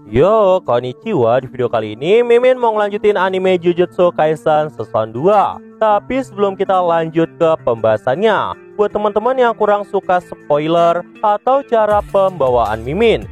Yo, konnichiwa. Di video kali ini Mimin mau ngelanjutin anime Jujutsu Kaisen season 2. Tapi sebelum kita lanjut ke pembahasannya, buat teman-teman yang kurang suka spoiler atau cara pembawaan Mimin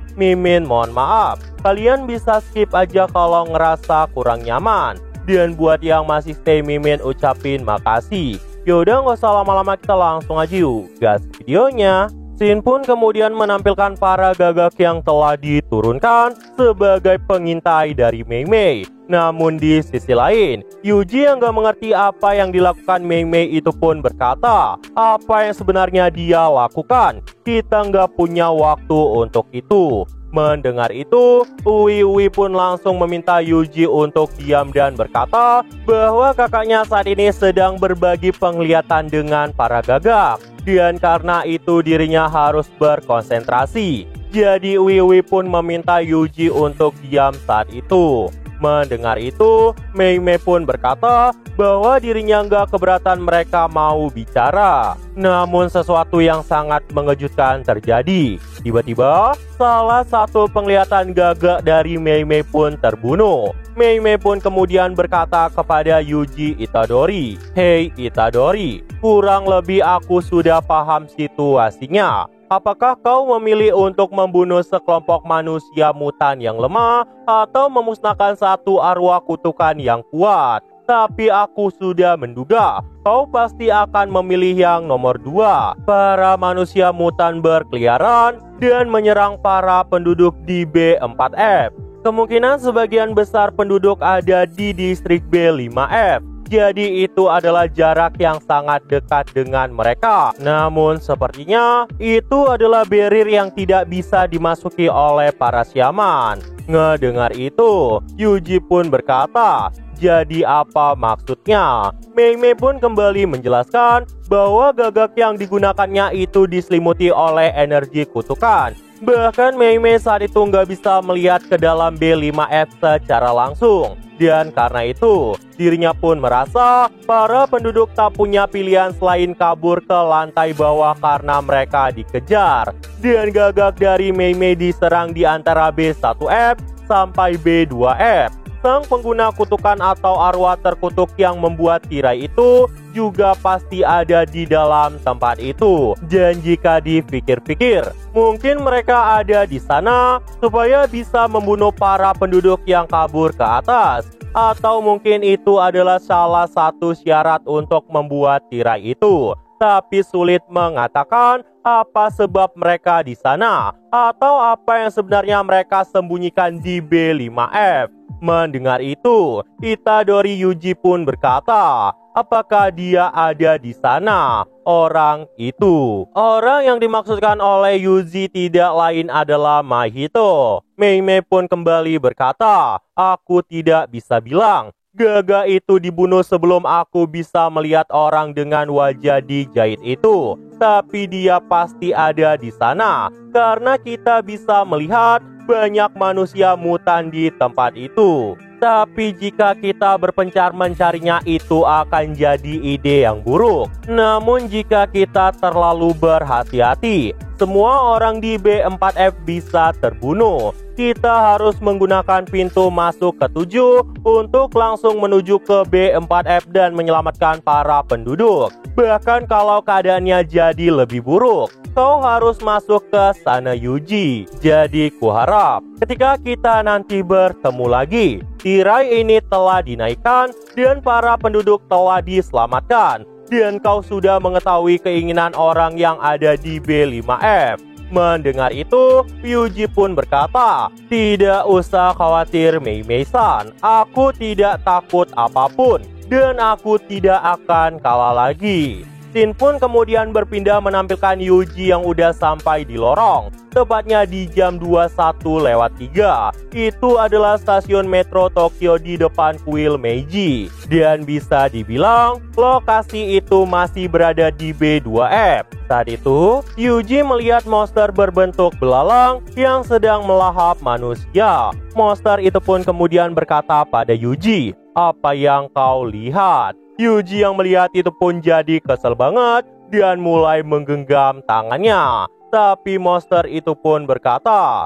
mohon maaf. Kalian bisa skip aja kalau ngerasa kurang nyaman. Dan buat yang masih stay, Mimin ucapin makasih. Yaudah, nggak usah lama-lama, kita langsung aja yuk gas videonya. Shin pun kemudian menampilkan para gagak yang telah diturunkan sebagai pengintai dari Mei Mei. Namun di sisi lain, Yuji yang gak mengerti apa yang dilakukan Mei Mei itu pun berkata, apa yang sebenarnya dia lakukan? Kita nggak punya waktu untuk itu. Mendengar itu, Uwi pun langsung meminta Yuji untuk diam dan berkata bahwa kakaknya saat ini sedang berbagi penglihatan dengan para gagak. Dan karena itu dirinya harus berkonsentrasi. Jadi Uwi pun meminta Yuji untuk diam saat itu. Mendengar itu, Mei Mei pun berkata bahwa dirinya nggak keberatan mereka mau bicara. Namun sesuatu yang sangat mengejutkan terjadi. Tiba-tiba, salah satu penglihatan gagak dari Mei Mei pun terbunuh. Mei Mei pun kemudian berkata kepada Yuji Itadori, "Hei Itadori, kurang lebih aku sudah paham situasinya. Apakah kau memilih untuk membunuh sekelompok manusia mutan yang lemah atau memusnahkan satu arwah kutukan yang kuat? Tapi aku sudah menduga kau pasti akan memilih yang nomor 2. Para manusia mutan berkeliaran dan menyerang para penduduk di B4F. Kemungkinan sebagian besar penduduk ada di distrik B5F. Jadi itu adalah jarak yang sangat dekat dengan mereka. Namun sepertinya itu adalah barrier yang tidak bisa dimasuki oleh para siaman." Ngedengar itu, Yuji pun berkata, "Jadi apa maksudnya?" Mei Mei pun kembali menjelaskan bahwa gagak yang digunakannya itu diselimuti oleh energi kutukan. Bahkan Mei Mei saat itu nggak bisa melihat ke dalam B5F secara langsung. Dan karena itu, dirinya pun merasa para penduduk tak punya pilihan selain kabur ke lantai bawah karena mereka dikejar. Dan gagak dari Mei Mei diserang di antara B1F sampai B2F. Sang pengguna kutukan atau arwah terkutuk yang membuat tirai itu juga pasti ada di dalam tempat itu. Dan jika dipikir-pikir, mungkin mereka ada di sana supaya bisa membunuh para penduduk yang kabur ke atas. Atau mungkin itu adalah salah satu syarat untuk membuat tirai itu. Tapi sulit mengatakan apa sebab mereka di sana atau apa yang sebenarnya mereka sembunyikan di B5F. Mendengar itu, Itadori Yuji pun berkata, apakah dia ada di sana? Orang itu. Orang yang dimaksudkan oleh Yuji tidak lain adalah Mahito. Mei Mei pun kembali berkata, aku tidak bisa bilang. Gagak itu dibunuh sebelum aku bisa melihat orang dengan wajah dijahit itu. Tapi dia pasti ada di sana. Karena kita bisa melihat banyak manusia mutan di tempat itu. Tapi jika kita berpencar mencarinya itu akan jadi ide yang buruk. Namun jika kita terlalu berhati-hati, semua orang di B4F bisa terbunuh. Kita harus menggunakan pintu masuk ke-7 untuk langsung menuju ke B4F dan menyelamatkan para penduduk. Bahkan kalau keadaannya jadi lebih buruk, kau harus masuk ke sana Yuji. Jadi kuharap ketika kita nanti bertemu lagi, tirai ini telah dinaikkan dan para penduduk telah diselamatkan. Dan kau sudah mengetahui keinginan orang yang ada di B5F. Mendengar itu, Yuji pun berkata, tidak usah khawatir Mei Mei-san, aku tidak takut apapun dan aku tidak akan kalah lagi. Shin pun kemudian berpindah menampilkan Yuji yang udah sampai di lorong, tepatnya di jam 21:03. Itu adalah stasiun metro Tokyo di depan kuil Meiji. Dan bisa dibilang, lokasi itu masih berada di B2F. Saat itu, Yuji melihat monster berbentuk belalang yang sedang melahap manusia. Monster itu pun kemudian berkata pada Yuji, apa yang kau lihat? Yuji yang melihat itu pun jadi kesel banget dan mulai menggenggam tangannya. Tapi monster itu pun berkata,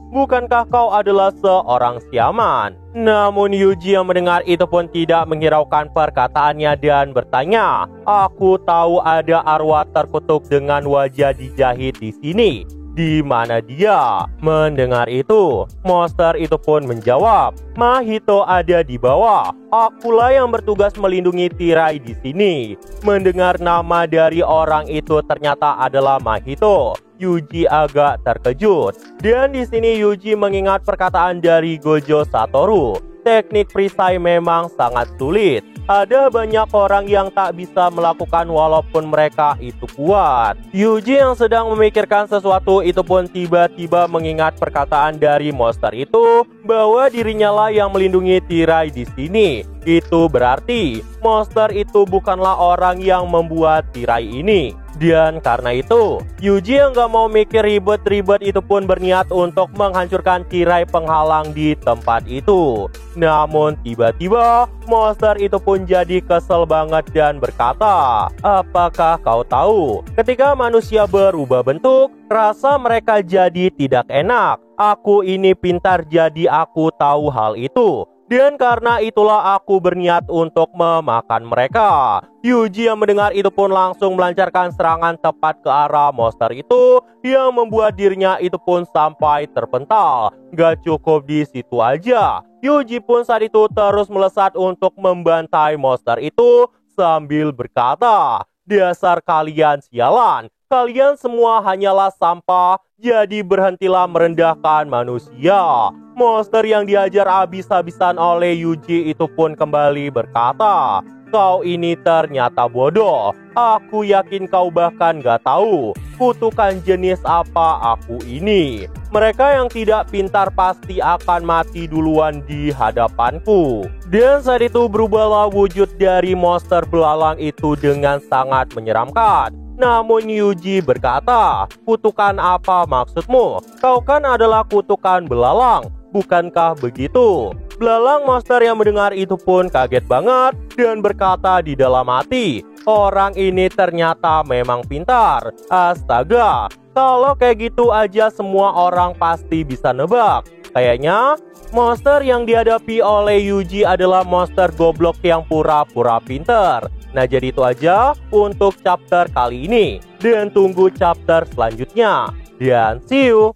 Bukankah kau adalah seorang siaman? Namun Yuji yang mendengar itu pun tidak menghiraukan perkataannya dan bertanya, aku tahu ada arwah terkutuk dengan wajah dijahit di sini. Di mana dia? Mendengar itu, monster itu pun menjawab, Mahito ada di bawah. Akulah yang bertugas melindungi tirai di sini. Mendengar nama dari orang itu ternyata adalah Mahito, Yuji agak terkejut. Dan di sini Yuji mengingat perkataan dari Gojo Satoru. Teknik perisai memang sangat sulit. Ada banyak orang yang tak bisa melakukan walaupun mereka itu kuat. Yuji yang sedang memikirkan sesuatu itu pun tiba-tiba mengingat perkataan dari monster itu bahwa dirinya lah yang melindungi tirai di sini. Itu berarti monster itu bukanlah orang yang membuat tirai ini. Dan karena itu, Yuji yang gak mau mikir ribet-ribet itu pun berniat untuk menghancurkan tirai penghalang di tempat itu. Namun tiba-tiba, monster itu pun jadi kesel banget dan berkata, apakah kau tahu, ketika manusia berubah bentuk, rasa mereka jadi tidak enak. Aku ini pintar jadi aku tahu hal itu. Dan karena itulah aku berniat untuk memakan mereka. Yuji yang mendengar itu pun langsung melancarkan serangan tepat ke arah monster itu yang membuat dirinya itu pun sampai terpental. Gak cukup di situ aja, Yuji pun saat itu terus melesat untuk membantai monster itu sambil berkata, dasar kalian sialan, kalian semua hanyalah sampah, jadi berhentilah merendahkan manusia. Monster yang diajar habis-habisan oleh Yuji itu pun kembali berkata, kau ini ternyata bodoh. Aku yakin kau bahkan gak tahu kutukan jenis apa aku ini. Mereka yang tidak pintar pasti akan mati duluan di hadapanku. Dan saat itu berubahlah wujud dari monster belalang itu dengan sangat menyeramkan. Namun Yuji berkata, kutukan apa maksudmu? Kau kan adalah kutukan belalang, bukankah begitu? Belalang monster yang mendengar itu pun kaget banget dan berkata di dalam hati, orang ini ternyata memang pintar. Astaga, kalau kayak gitu aja semua orang pasti bisa nebak. Kayaknya monster yang dihadapi oleh Yuji adalah monster goblok yang pura-pura pintar. Nah jadi itu aja untuk chapter kali ini. Dan tunggu chapter selanjutnya. Dan see you!